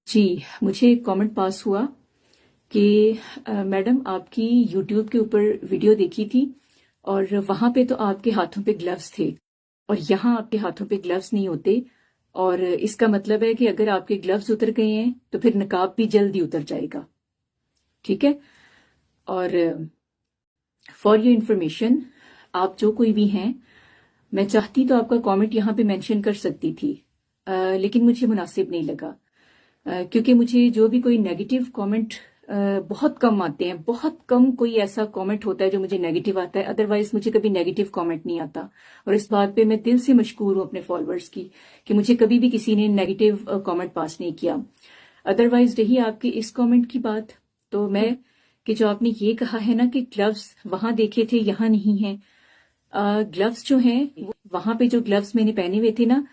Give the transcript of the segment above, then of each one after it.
जी, मुझे एक comment pass हुआ कि मैडम आपकी यूट्यूब के ऊपर वीडियो देखी थी और वहाँ पे तो आपके हाथों पे ग्लव्स थे और यहाँ आपके हाथों पे ग्लव्स नहीं होते और इसका मतलब है कि अगर आपके ग्लव्स उतर गए हैं तो फिर नकाब भी जल्दी उतर जाएगा। ठीक है। और फॉर योर इंफॉर्मेशन, आप जो कोई भी हैं, मैं चाहती तो आपका कमेंट यहाँ पे मेंशन कर सकती थी, लेकिन मुझे मुनासिब नहीं लगा। क्योंकि मुझे जो भी कोई नेगेटिव कमेंट बहुत कम आते हैं, बहुत कम कोई ऐसा कमेंट होता है जो मुझे नेगेटिव आता है, अदरवाइज मुझे कभी नेगेटिव कमेंट नहीं आता। और इस बात पे मैं दिल से मशकूर हूँ अपने फॉलोअर्स की कि मुझे कभी भी किसी ने नेगेटिव कमेंट पास नहीं किया। अदरवाइज रही आपकी इस कमेंट की बात, तो मैं कि जो आपने ये कहा है ना कि ग्लव्स वहां देखे थे यहाँ नहीं है, ग्लव्स जो हैं वहां पे जो ग्लव्स मैंने पहने हुए थे ना,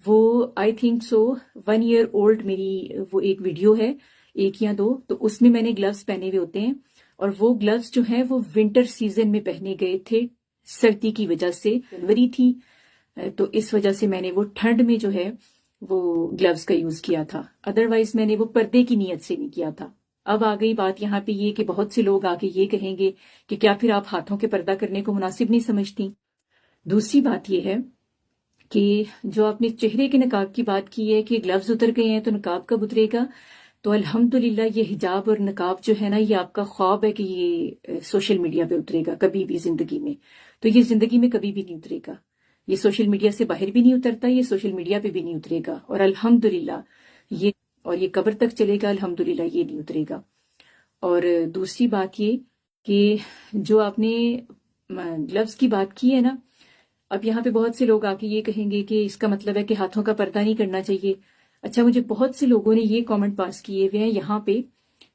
वो I think so 1 year old मेरी वो एक वीडियो है, 1 या 2, तो उसमें मैंने ग्लव्स पहने हुए होते हैं। और वो ग्लव्स जो है वो विंटर सीजन में पहने गए थे, सर्दी की वजह से, जनवरी थी, तो इस वजह से मैंने वो ठंड में जो है वो ग्लव्स का यूज किया था। अदरवाइज मैंने वो पर्दे की नीयत से नहीं किया था। अब आ गई बात यहाँ पे ये कि बहुत से लोग आके ये कहेंगे कि क्या फिर आप हाथों के पर्दा करने को मुनासिब नहीं समझती। दूसरी बात ये है कि जो आपने चेहरे के नकाब की बात की है कि ग्लव्स उतर गए हैं तो नकाब कब उतरेगा, तो अल्हम्दुलिल्लाह ये हिजाब और नकाब जो है ना, ये आपका ख्वाब है कि ये सोशल मीडिया पे उतरेगा कभी भी जिंदगी में। तो ये जिंदगी में कभी भी नहीं उतरेगा, ये सोशल मीडिया से बाहर भी नहीं उतरता, ये सोशल मीडिया पे भी नहीं उतरेगा। और अल्हम्दुलिल्लाह ये, और ये कब्र तक चलेगा, अल्हम्दुलिल्लाह ये नहीं उतरेगा। और दूसरी बात ये कि जो आपने ग्लव्स की बात की है ना, अब यहाँ पे बहुत से लोग आके ये कहेंगे कि इसका मतलब है कि हाथों का पर्दा नहीं करना चाहिए। अच्छा, मुझे बहुत से लोगों ने ये कमेंट पास किए हुए हैं यहाँ पे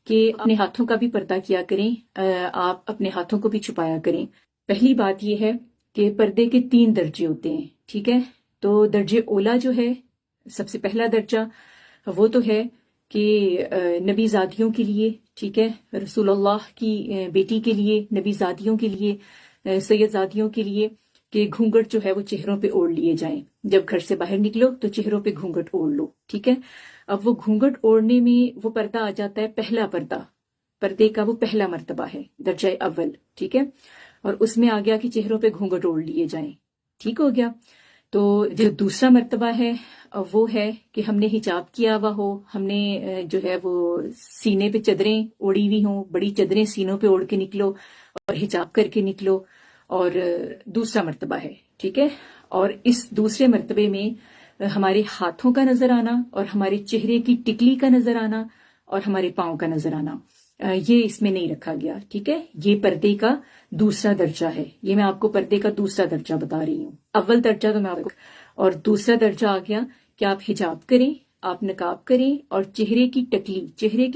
कि अपने हाथों का भी पर्दा किया करें, आप अपने हाथों को भी छुपाया करें। पहली बात ये है कि पर्दे के 3 दर्जे होते हैं, ठीक है। तो दर्जे ओला जो है, सबसे पहला दर्जा, वो तो है कि नबीजादियों के लिए, ठीक है, रसूलुल्लाह की बेटी के लिए, नबीजादियों के लिए, सैयदजादियों के लिए, कि घूंघट जो है वो चेहरों पे ओढ़ लिए जाएं। जब घर से बाहर निकलो तो चेहरों पे घूंघट ओढ़ लो, ठीक है। अब वो घूंघट ओढ़ने में वो पर्दा आ जाता है, पहला पर्दा, पर्दे का वो पहला मर्तबा है, दर्जा अव्वल, ठीक है। और उसमें आ गया कि चेहरों पे घूंघट ओढ़ लिए जाएं, ठीक हो गया। तो जो दूसरा मर्तबा है वो है कि हमने हिजाब किया हुआ हो, हमने जो है वो सीने पे चदरें ओढ़ी हुई हों, बड़ी चदरें सीनों पे ओढ़ के निकलो और हिजाब करके निकलो, और दूसरा मर्तबा है, ठीक है। और इस दूसरे मर्तबे में हमारे हाथों का नजर आना और हमारे चेहरे की टिकली का नजर आना और हमारे पांव का नजर आना, ये इसमें नहीं रखा गया, ठीक है। ये पर्दे का दूसरा दर्जा है, ये मैं आपको पर्दे का दूसरा दर्जा बता रही हूँ। अव्वल दर्जा तो मैं आपको, और दूसरा दर्जा आ गया कि आप हिजाब करें, आप नकाब करें, और चेहरे की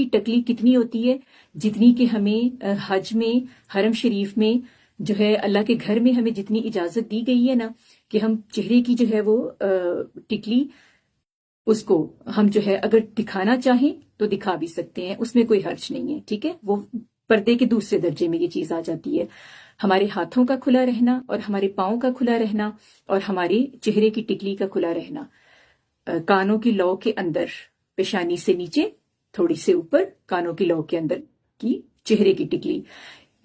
टकली कितनी होती है, जितनी कि हमें हज में, हरम शरीफ में जो है, अल्लाह के घर में हमें जितनी इजाजत दी गई है ना कि हम चेहरे की जो है वो टिकली, उसको हम जो है अगर दिखाना चाहें तो दिखा भी सकते हैं, उसमें कोई हर्ज नहीं है, ठीक है। वो पर्दे के दूसरे दर्जे में ये चीज आ जाती है। हमारे हाथों का खुला रहना और हमारे पाँव का खुला रहना और हमारे चेहरे की टिकली का खुला रहना, कानों की लौ के अंदर, पेशानी से नीचे थोड़ी से ऊपर, कानों की लौ के अंदर की चेहरे की टिकली,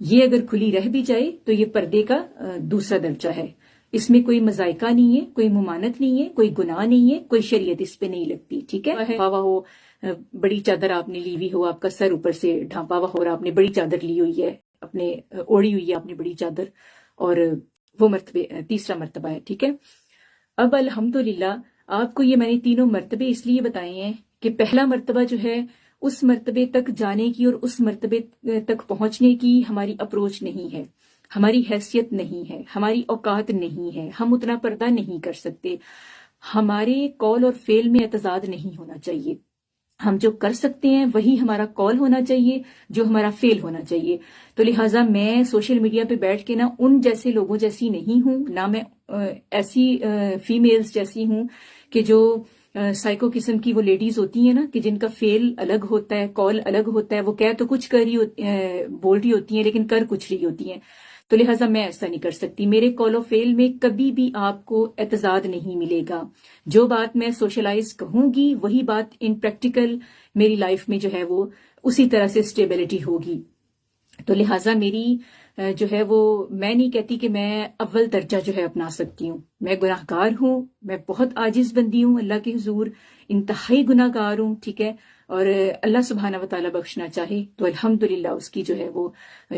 ये अगर खुली रह भी जाए तो ये पर्दे का दूसरा दर्जा है। इसमें कोई मजायका नहीं है, कोई मुमानत नहीं है, कोई गुनाह नहीं है, कोई शरीयत इस पे नहीं लगती, ठीक है। ढांपा हो, बड़ी चादर आपने ली हुई हो, आपका सर ऊपर से ढांपा हुआ हो रहा, आपने बड़ी चादर ली हुई है, अपने ओढ़ी हुई है आपने बड़ी चादर, और वो मर्तबे तीसरा मर्तबा है, ठीक है। अब अल्हम्दुलिल्लाह आपको ये मैंने तीनों मर्तबे इसलिए बताए हैं कि पहला मर्तबा जो है उस मर्तबे तक जाने की और उस मर्तबे तक पहुंचने की हमारी अप्रोच नहीं है, हमारी हैसियत नहीं है, हमारी औकात नहीं है, हम उतना पर्दा नहीं कर सकते, हमारे कौल और फेल में एतजाद नहीं होना चाहिए। हम जो कर सकते हैं वही हमारा कॉल होना चाहिए, जो हमारा फेल होना चाहिए। तो लिहाजा मैं सोशल मीडिया पे बैठ के ना उन जैसे लोगों जैसी नहीं हूं, ना मैं ऐसी फीमेल्स जैसी हूं कि जो साइको किस्म की वो लेडीज होती हैं ना कि जिनका फेल अलग होता है, कॉल अलग होता है, वो कह तो कुछ कर रही बोल रही होती हैं लेकिन कर कुछ रही होती हैं। تو لہٰذا میں ایسا نہیں کر سکتی. میرے کال آف فیل میں کبھی بھی آپ کو اعتزاز نہیں ملے گا. جو بات میں سوشلائز کہوں گی وہی بات ان پریکٹیکل میری لائف میں جو ہے وہ اسی طرح سے اسٹیبلٹی ہوگی. تو لہٰذا میری جو ہے وہ میں نہیں کہتی کہ میں اول درجہ جو ہے اپنا سکتی ہوں. میں گناہ گار ہوں, میں بہت عاجز بندی ہوں اللہ کے حضور, انتہائی گناہ گار ہوں, ٹھیک ہے. اور اللہ سبحانہ و تعالیٰ بخشنا چاہے تو الحمدللہ اس کی جو ہے وہ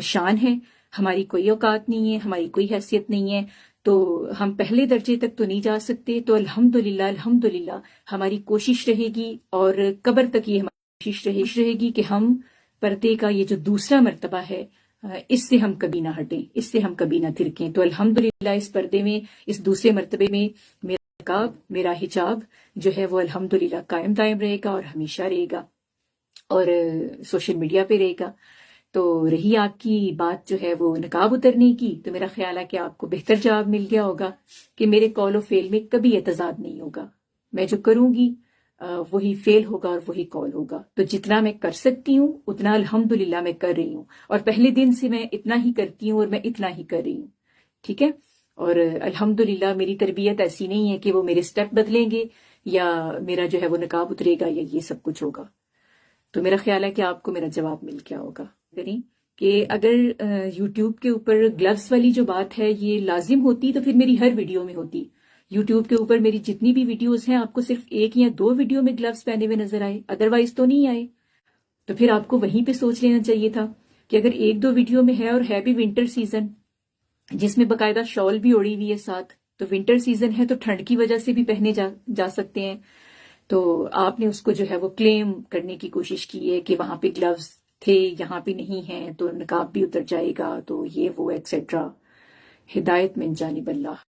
شان ہے. ہماری کوئی اوقات نہیں ہے, ہماری کوئی حیثیت نہیں ہے, تو ہم پہلے درجے تک تو نہیں جا سکتے. تو الحمدللہ ہماری کوشش رہے گی اور قبر تک یہ ہماری کوشش رہے گی کہ ہم پردے کا یہ جو دوسرا مرتبہ ہے اس سے ہم کبھی نہ ہٹیں, اس سے ہم کبھی نہ تھرکیں. تو الحمدللہ اس پردے میں, اس دوسرے مرتبے میں میرا نقاب, میرا حجاب جو ہے وہ الحمدللہ قائم دائم رہے گا اور ہمیشہ رہے گا, اور سوشل میڈیا پہ رہے گا. تو رہی آپ کی بات جو ہے وہ نقاب اترنے کی, تو میرا خیال ہے کہ آپ کو بہتر جواب مل گیا ہوگا کہ میرے کال و فیل میں کبھی اعتزاز نہیں ہوگا. میں جو کروں گی وہی فیل ہوگا اور وہی کال ہوگا. تو جتنا میں کر سکتی ہوں اتنا الحمدللہ میں کر رہی ہوں, اور پہلے دن سے میں اتنا ہی کرتی ہوں اور میں اتنا ہی کر رہی ہوں, ٹھیک ہے. اور الحمدللہ میری تربیت ایسی نہیں ہے کہ وہ میرے سٹیپ بدلیں گے یا میرا جو ہے وہ نقاب اترے گا یا یہ سب کچھ ہوگا. تو میرا خیال ہے کہ آپ کو میرا جواب مل گیا ہوگا. کہ اگر یوٹیوب کے اوپر گلوز والی جو بات ہے یہ لازم ہوتی تو پھر میری ہر ویڈیو میں ہوتی. یوٹیوب کے اوپر میری جتنی بھی ویڈیوز ہیں آپ کو صرف 1 یا 2 ویڈیو میں گلوز پہنے ہوئے نظر آئے, ادروائز تو نہیں آئے. تو پھر آپ کو وہیں پہ سوچ لینا چاہیے تھا کہ اگر 1-2 ویڈیو میں ہے اور ہے بھی ونٹر سیزن جس میں باقاعدہ شال بھی اوڑی ہوئی ہے ساتھ, تو ونٹر سیزن ہے تو ٹھنڈ کی وجہ سے بھی پہنے جا سکتے ہیں. تو آپ نے اس کو جو ہے وہ کلیم کرنے کی کوشش کی ہے کہ وہاں پہ گلوز تھے یہاں پہ نہیں ہیں تو نقاب بھی اتر جائے گا, تو یہ وہ ایکسیٹرا. ہدایت من جانب اللہ.